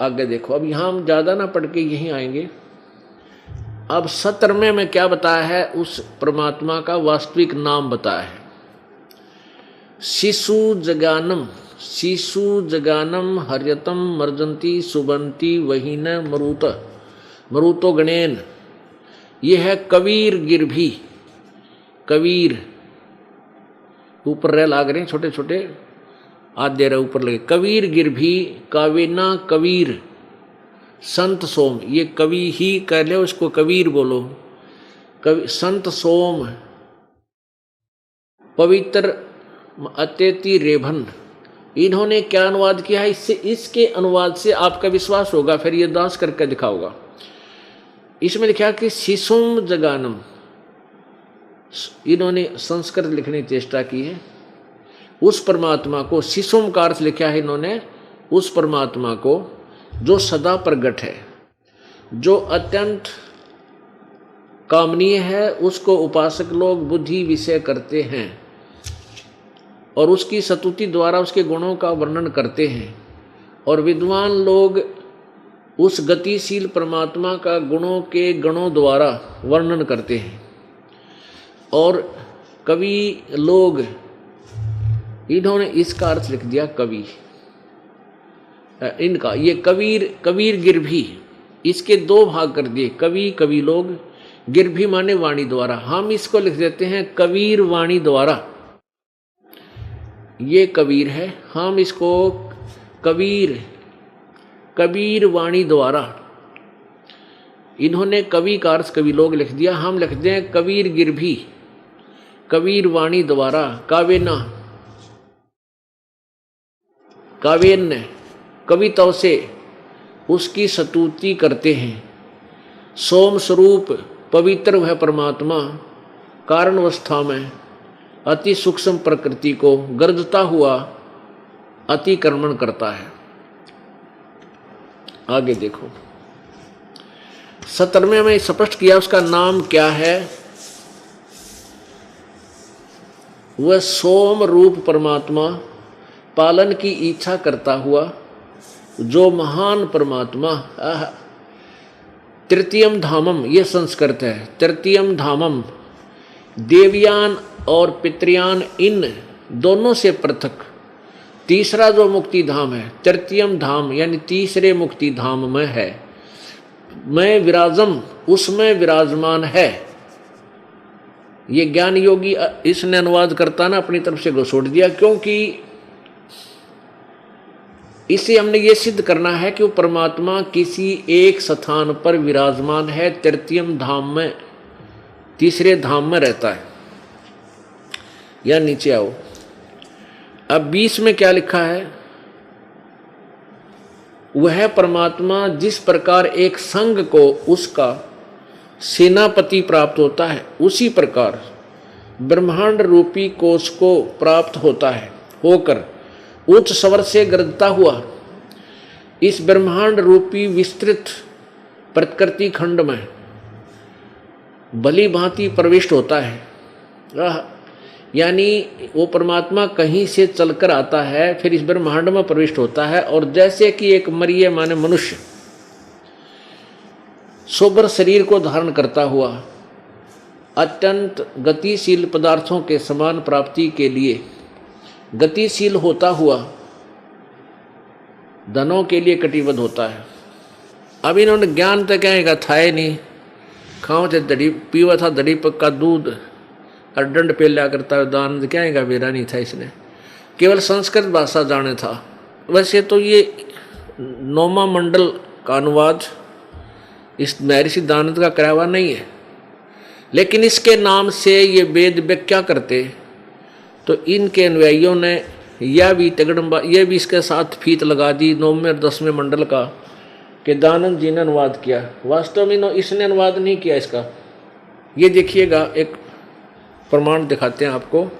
आगे देखो, अब यहाँ हम ज़्यादा ना पढ़ के यहीं आएंगे। अब 17वें में क्या बताया है, उस परमात्मा का वास्तविक नाम बताया है। शिशु जगानम हर्यतम मर्जंती सुबंती वहीन मरुतो गणेन। ये है कबीर गिरभी, कबीर ऊपर रह लाग रहे हैं छोटे छोटे आद्य रहे ऊपर लगे, कबीर गिरभी कावेना कबीर संत सोम। ये कवि ही कह ले, उसको कबीर बोलो। कवि संत सोम पवित्र अत्यति रेभन। इन्होंने क्या अनुवाद किया है, इससे इसके अनुवाद से आपका विश्वास होगा, फिर ये दास करके दिखाओगा। इसमें लिखा कि शिशुम जगानम, इन्होंने संस्कृत लिखने की चेष्टा की है। उस परमात्मा को शिशुम का अर्थ लिखा है इन्होंने, उस परमात्मा को जो सदा प्रगट है, जो अत्यंत कामनीय है, उसको उपासक लोग बुद्धि विषय करते हैं और उसकी स्तुति द्वारा उसके गुणों का वर्णन करते हैं, और विद्वान लोग उस गतिशील परमात्मा का गुणों के गणों द्वारा वर्णन करते हैं। और कवि लोग, इन्होंने इसका अर्थ लिख दिया कवि। इनका ये कबीर गिरभी, इसके दो भाग कर दिए, कवि लोग, गिरभी माने वाणी द्वारा। हम इसको लिख देते हैं कबीर वाणी द्वारा। ये कबीर है, हम इसको कबीर वाणी द्वारा। इन्होंने कवि का अर्थ कवि लोग लिख दिया, हम लिख दें कबीर गिरभी, कबीर वाणी द्वारा। कावेन्य कविताओं से उसकी स्तुति करते हैं। सोम स्वरूप पवित्र वह परमात्मा कारणवस्था में अति सूक्ष्म प्रकृति को गर्जता हुआ अतिक्रमण करता है। आगे देखो, 17वें में स्पष्ट किया उसका नाम क्या है। वह सोम रूप परमात्मा, पालन की इच्छा करता हुआ जो महान परमात्मा। तृतीयम धामम, ये संस्कृत है, तृतीयम धामम, देवयान और पितृयान इन दोनों से पृथक तीसरा जो मुक्ति धाम है, तृतीयम धाम यानी तीसरे मुक्ति धाम में है। मैं विराजम, उसमें विराजमान है। ये ज्ञान योगी इसने अनुवाद करता ना अपनी तरफ से घोषोड़ दिया, क्योंकि इसे हमने ये सिद्ध करना है कि वो परमात्मा किसी एक स्थान पर विराजमान है, तृतीयम धाम में, तीसरे धाम में रहता है। या नीचे आओ, अब 20 में क्या लिखा है। वह परमात्मा जिस प्रकार एक संघ को उसका सेनापति प्राप्त होता है, उसी प्रकार ब्रह्मांड रूपी कोश को प्राप्त होता है, होकर उच्च स्वर से गरजता हुआ इस ब्रह्मांड रूपी विस्तृत प्रकृति खंड में भली भांति प्रविष्ट होता है। यानी वो परमात्मा कहीं से चलकर आता है, फिर इस ब्रह्मांड में प्रविष्ट होता है, और जैसे कि एक मरिय माने मनुष्य सोबर शरीर को धारण करता हुआ अत्यंत गतिशील पदार्थों के समान प्राप्ति के लिए गतिशील होता हुआ धनों के लिए कटिबद्ध होता है। अब इन्होंने ज्ञान तो क्या था ही नहीं, खाओ थे दड़ी पीवा था दड़ी पक्का दूध और दंड पे लिया करता है, दान क्या है बेरा नहीं था, इसने केवल संस्कृत भाषा जाने था। वैसे तो ये 9वां मंडल का अनुवाद इस महर्षि दानंद का कराया हुआ नहीं है, लेकिन इसके नाम से ये वेद व्याख्या करते तो इनके अनुयायियों ने यह भी इसके साथ फीत लगा दी 9वें और 10वें मंडल का कि दानंद जी ने अनुवाद किया। वास्तव में इसने अनुवाद नहीं किया इसका। ये देखिएगा, एक प्रमाण दिखाते हैं आपको।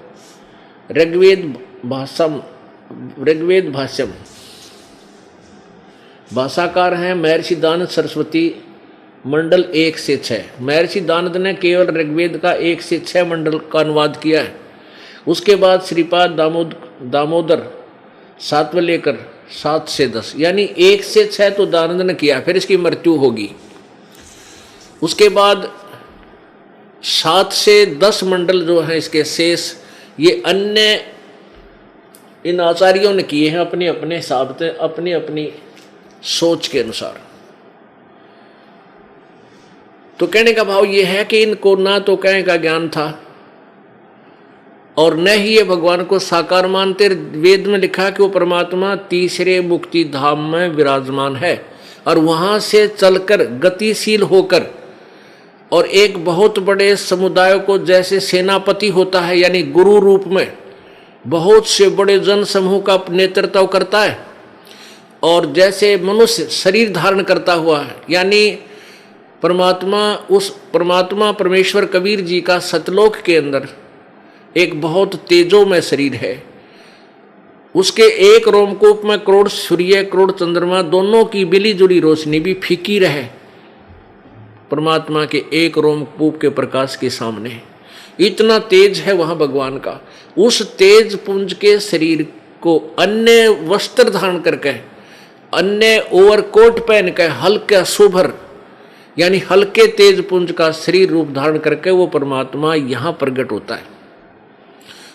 ऋग्वेद भाष्यम भाषाकार हैं महर्षि दानंद सरस्वती, मंडल 1 से 6। महर्षि दानंद ने केवल ऋग्वेद का 1 से 6 मंडल का अनुवाद किया है। उसके बाद श्रीपाद दामोदर 7वें लेकर 7 से 10, यानी 1 से 6 तो दानंद ने किया, फिर इसकी मृत्यु होगी। उसके बाद 7 से 10 मंडल जो हैं इसके शेष, ये अन्य इन आचार्यों ने किए हैं अपने अपने हिसाब से, अपनी अपनी सोच के अनुसार। तो कहने का भाव ये है कि इनको ना तो कहने का ज्ञान था और न ही ये भगवान को साकार मानते। वेद में लिखा कि वो परमात्मा तीसरे मुक्ति धाम में विराजमान है और वहां से चलकर गतिशील होकर और एक बहुत बड़े समुदाय को जैसे सेनापति होता है, यानी गुरु रूप में बहुत से बड़े जन समूह का नेतृत्व करता है, और जैसे मनुष्य शरीर धारण करता हुआ है, यानी परमात्मा परमेश्वर कबीर जी का सतलोक के अंदर एक बहुत तेजोमय शरीर है। उसके एक रोमकूप में करोड़ सूर्य करोड़ चंद्रमा दोनों की मिली जुली रोशनी भी फीकी रहे परमात्मा के एक रोमकूप के प्रकाश के सामने। इतना तेज है वहां भगवान का। उस तेज पुंज के शरीर को अन्य वस्त्र धारण करके, अन्य ओवरकोट पहन के, हल्का सुभर यानी हल्के तेज पुंज का शरीर रूप धारण करके वो परमात्मा यहां प्रकट होता है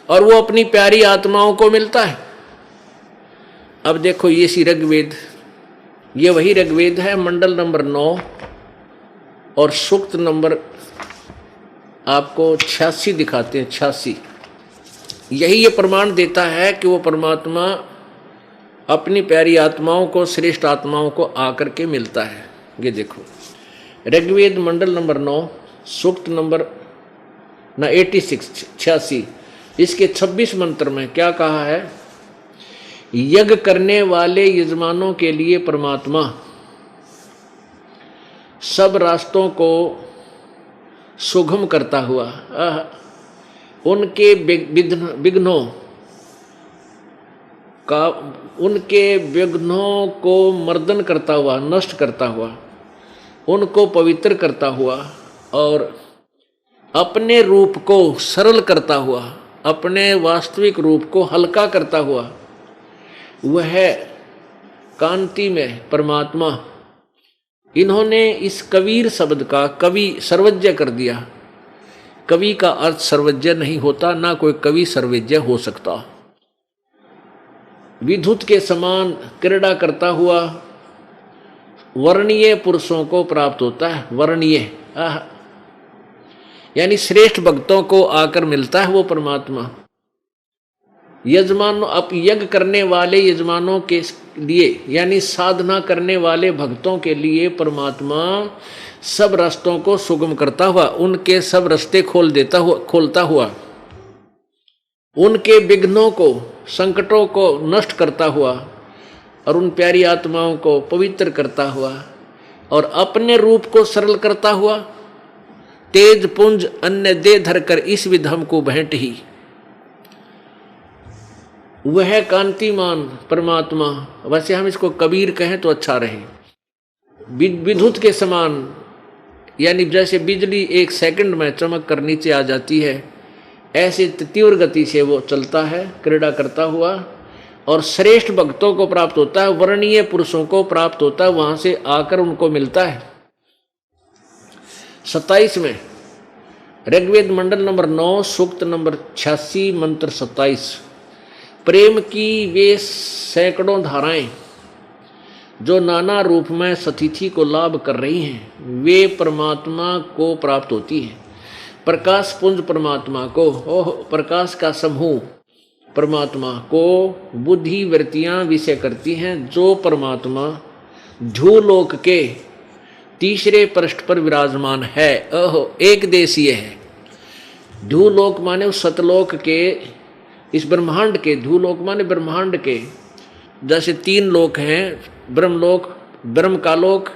और वो अपनी प्यारी आत्माओं को मिलता है। अब देखो ये सी ऋग्वेद, ये वही ऋग्वेद है, मंडल नंबर 9 और सूक्त नंबर आपको 86 दिखाते हैं। 86 यही ये प्रमाण देता है कि वो परमात्मा अपनी प्यारी आत्माओं को, श्रेष्ठ आत्माओं को आकर के मिलता है। ये देखो ऋग्वेद मंडल नंबर 9 सूक्त नंबर 86 इसके 26 मंत्र में क्या कहा है? यज्ञ करने वाले यजमानों के लिए परमात्मा सब रास्तों को सुगम करता हुआ, उनके विघ्नों को मर्दन करता हुआ, नष्ट करता हुआ, उनको पवित्र करता हुआ और अपने रूप को सरल करता हुआ, अपने वास्तविक रूप को हल्का करता हुआ, वह कांति में परमात्मा। इन्होंने इस कबीर शब्द का कवि सर्वज्ञ कर दिया। कवि का अर्थ सर्वज्ञ नहीं होता, ना कोई कवि सर्वज्ञ हो सकता। विद्युत के समान क्रीड़ा करता हुआ वर्णीय पुरुषों को प्राप्त होता है। वर्णीय यानी श्रेष्ठ भक्तों को आकर मिलता है वो परमात्मा। यजमानों, अब यज्ञ करने वाले यजमानों के लिए यानी साधना करने वाले भक्तों के लिए परमात्मा सब रास्तों को सुगम करता हुआ, उनके सब रास्ते खोलता हुआ, उनके विघ्नों को, संकटों को नष्ट करता हुआ और उन प्यारी आत्माओं को पवित्र करता हुआ और अपने रूप को सरल करता हुआ, तेज पुंज अन्य दे धरकर इस विधम को भेंट ही, वह कांतिमान परमात्मा, वैसे हम इसको कबीर कहें तो अच्छा रहे, विद्युत के समान, यानी जैसे बिजली एक सेकंड में चमक कर नीचे आ जाती है, ऐसे तीव्र गति से वो चलता है क्रीड़ा करता हुआ, और श्रेष्ठ भक्तों को प्राप्त होता है, वर्णीय पुरुषों को प्राप्त होता है, वहां से आकर उनको मिलता है। 27 में ऋग्वेद मंडल नंबर 9 सूक्त नंबर 86 मंत्र 27, प्रेम की वे सैकड़ों धाराएं जो नाना रूप में सतिथि को लाभ कर रही हैं, वे परमात्मा को प्राप्त होती हैं। प्रकाश पुंज परमात्मा को, ओह प्रकाश का समूह परमात्मा को बुद्धि वृत्तियां विषय करती हैं, जो परमात्मा झूलोक के तीसरे पृष्ठ पर विराजमान है। ओहो एक देशीय है। झूलोक माने उस सतलोक के, इस ब्रह्मांड के, झूलोक माने ब्रह्मांड के, जैसे 3 लोक हैं, ब्रह्मलोक, ब्रह्म का लोक,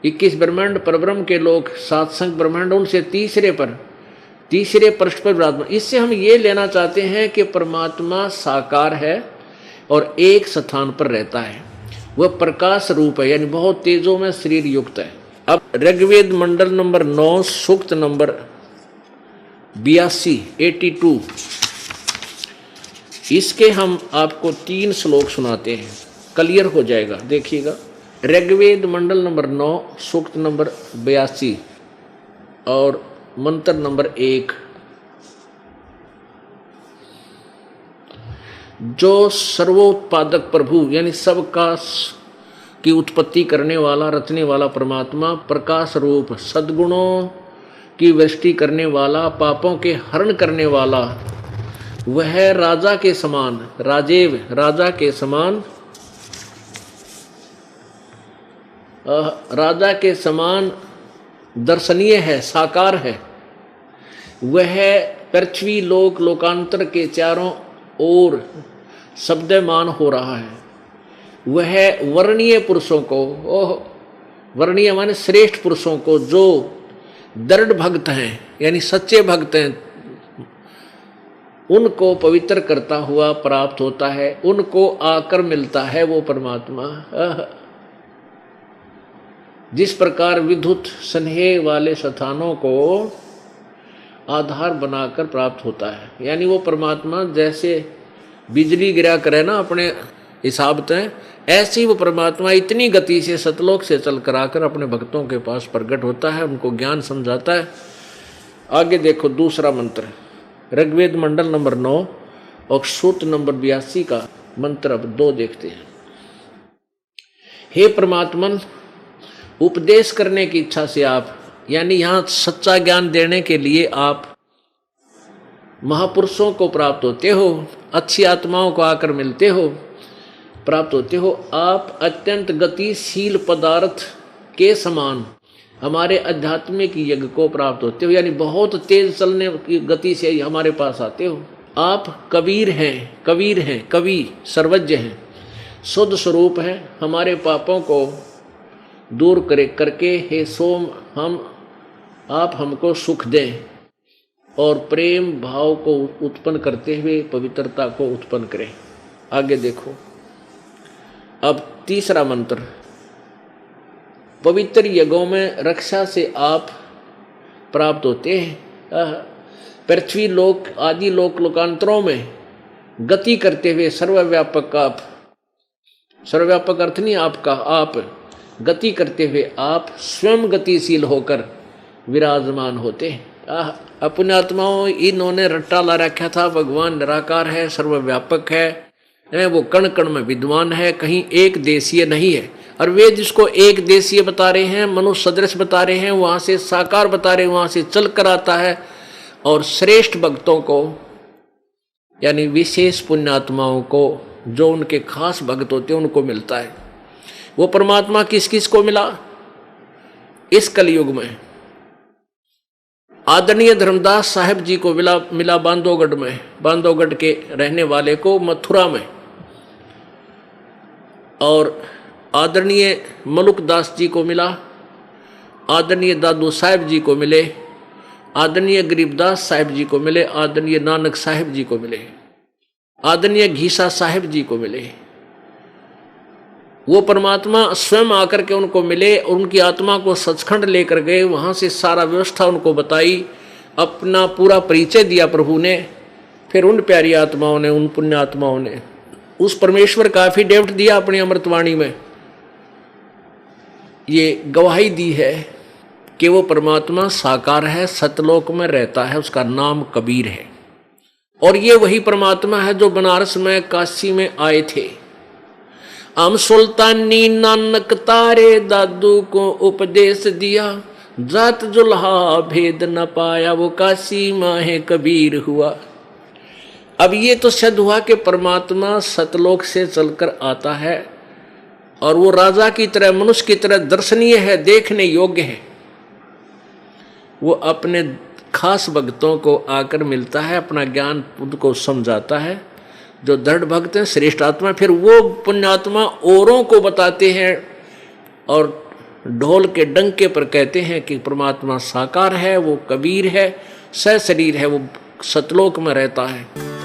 21 ब्रह्मांड, परब्रह्म के लोक, 7 संख्य ब्रह्मांड, उनसे तीसरे पृष्ठ पर विराजमान। इससे हम ये लेना चाहते हैं कि परमात्मा साकार है और एक स्थान पर रहता है, वह प्रकाश रूप है, यानी बहुत तेजों में शरीर युक्त है। अब ऋग्वेद मंडल नंबर 9 सूक्त नंबर 82 इसके हम आपको 3 श्लोक सुनाते हैं, क्लियर हो जाएगा। देखिएगा, ऋग्वेद मंडल नंबर 9 सूक्त नंबर 82 और मंत्र नंबर 1, जो सर्वोत्पादक प्रभु यानी सबका की उत्पत्ति करने वाला, रचने वाला परमात्मा, प्रकाश रूप, सद्गुणों की वृष्टि करने वाला, पापों के हरण करने वाला, वह राजा के समान, राजेव राजा के समान, राजा के समान दर्शनीय है, साकार है। वह पृथ्वी लोक लोकांतर के चारों ओर शब्दमान हो रहा है। वह वर्णीय पुरुषों को, ओह वर्णीय माने श्रेष्ठ पुरुषों को, जो दृढ़ भक्त हैं यानी सच्चे भक्त हैं, उनको पवित्र करता हुआ प्राप्त होता है, उनको आकर मिलता है वो परमात्मा। जिस प्रकार विद्युत स्नेह वाले स्थानों को आधार बनाकर प्राप्त होता है, यानी वो परमात्मा जैसे बिजली गिरा करे ना अपने हिसाब से, ऐसे ही वो परमात्मा इतनी गति से सतलोक से चल कर आकर अपने भक्तों के पास प्रकट होता है, उनको ज्ञान समझाता है। आगे देखो दूसरा मंत्र, ऋग्वेद मंडल नंबर 9 और सूक्त नंबर 82 का मंत्र अब 2 देखते हैं। हे परमात्मन, उपदेश करने की इच्छा से आप, यानी यहाँ सच्चा ज्ञान देने के लिए आप महापुरुषों को प्राप्त होते हो, अच्छी आत्माओं को आकर मिलते हो, प्राप्त होते हो। आप अत्यंत गतिशील पदार्थ के समान हमारे आध्यात्मिक यज्ञ को प्राप्त होते हो, यानी बहुत तेज चलने की गति से हमारे पास आते हो। आप कबीर हैं, कवि सर्वज्ञ हैं, शुद्ध स्वरूप हैं। हमारे पापों को दूर करके हे सोम आप हमको सुख दें और प्रेम भाव को उत्पन्न करते हुए पवित्रता को उत्पन्न करें। आगे देखो, अब तीसरा मंत्र, पवित्र यज्ञों में रक्षा से आप प्राप्त होते हैं। पृथ्वी लोक आदि लोक लोकांतरों में गति करते हुए सर्वव्यापक आप, सर्वव्यापक अर्थ नहीं आपका, आप गति करते हुए आप स्वयं गतिशील होकर विराजमान होते हैं। अपने आत्माओं इन्होंने रट्टा ला रखा था, भगवान निराकार है, सर्वव्यापक है, वो कण कण में विद्वान है, कहीं एक देशीय नहीं है। और वे जिसको एक देशीय बता रहे हैं, मनुष्य सदृश बता रहे हैं, वहाँ से साकार बता रहे हैं, वहाँ से चल कर आता है और श्रेष्ठ भक्तों को, यानी विशेष पुण्यात्माओं को, जो उनके खास भक्त होते हैं, उनको मिलता है। वो परमात्मा किस किस को मिला इस कलयुग में? आदरणीय धर्मदास साहब जी को मिला बांधवगढ़ में, बांधवगढ़ के रहने वाले को मथुरा में, और आदरणीय मलुकदास जी को मिला, आदरणीय दादू साहब जी को मिले, आदरणीय गरीबदास साहब जी को मिले, आदरणीय नानक साहब जी को मिले। आदरणीय घीसा साहिब जी को मिले। वो परमात्मा स्वयं आकर के उनको मिले और उनकी आत्मा को सचखंड लेकर गए। वहां से सारा व्यवस्था उनको बताई, अपना पूरा परिचय दिया प्रभु ने। फिर उन प्यारी आत्माओं ने, उन पुण्य आत्माओं ने उस परमेश्वर का एफिडेविट दिया अपनी अमृतवाणी में, ये गवाही दी है कि वो परमात्मा साकार है, सतलोक में रहता है, उसका नाम कबीर है। और ये वही परमात्मा है जो बनारस में, काशी में आए थे। हम सुल्तानी नानक तारे दादू को उपदेश दिया, जात जुल्हा भेद न पाया, वो काशी माहे कबीर हुआ। अब ये तो सिद्ध हुआ कि परमात्मा सतलोक से चलकर आता है और वो राजा की तरह, मनुष्य की तरह दर्शनीय है, देखने योग्य है। वो अपने खास भक्तों को आकर मिलता है, अपना ज्ञान खुद को समझाता है। जो दृढ़ भक्त हैं, श्रेष्ठ आत्मा, फिर वो पुण्यात्मा औरों को बताते हैं और ढोल के डंके पर कहते हैं कि परमात्मा साकार है, वो कबीर है, सशरीर है, वो सतलोक में रहता है।